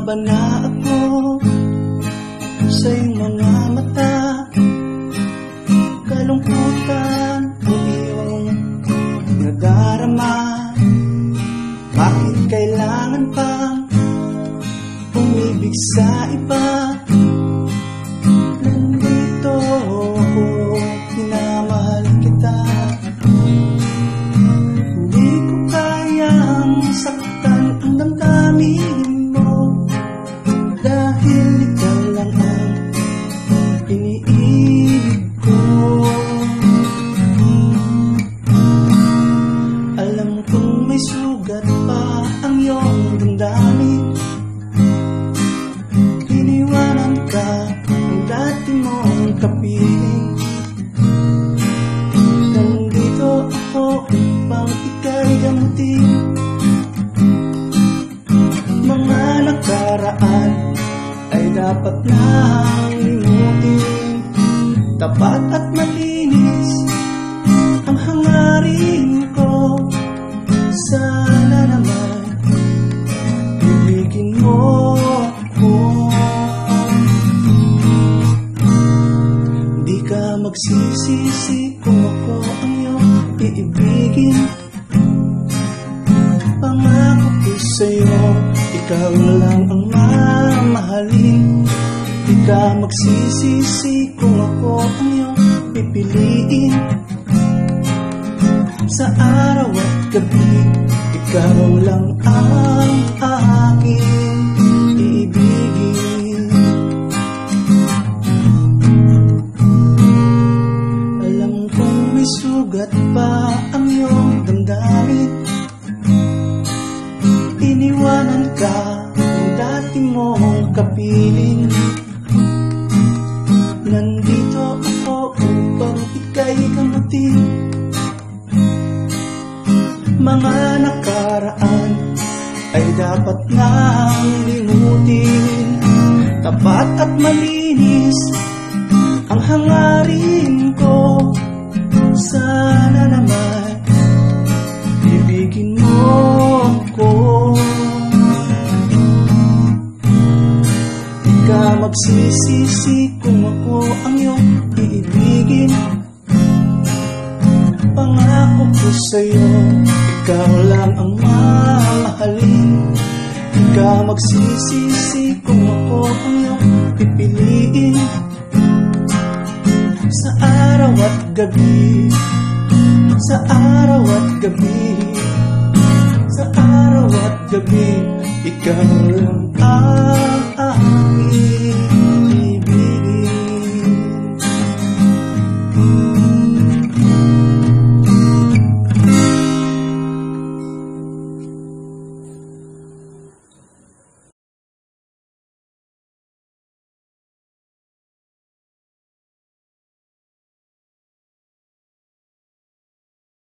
ba na ako sa iyong mga mata? Kalungkutan ang iyong nadarama. Bakit kailangan pang umibig sa iba? Nandito ako, minamahal kita. Hindi ko kayang saktan ang damdamin mo, dahil ikaw lang ang iniibig ko. Alam kong may sugat pa ang iyong damdamin. Iniwanan ka ng dati mong kapiling. Nandito ako upang ika'y gamutin. Mga nakaraan ay dapat nang limutin. Tapat at malinis ang hangarin ko. Sana naman ibigin mo ako. Di ka magsisisi kung ako ang iyong iibigin. Pangako ko sa'yo, ikaw lang ang mamahalin. Di ka magsisisi kung ako ang iyong pipiliin. Sa araw at gabi, ikaw lang ang aking iibigin. Alam kong may sugat pa ang iyong damdamin. Iniwanan ka ng dati mong kapiling. Nandito ako upang ika'y gamutin. Mga nakaraan ay dapat nang limutin. Tapat at malinis ang hangarin ko. Sana naman ibigin mo ako. Di ka magsisisi kung ako ang iyong iibigin. Pangako ko sa'yo, ikaw lang ang mamahalin. Di ka magsisisi kung ako ang iyong pipiliin. Sa araw at gabi, sa araw at gabi, sa araw at gabi, ikaw lang ang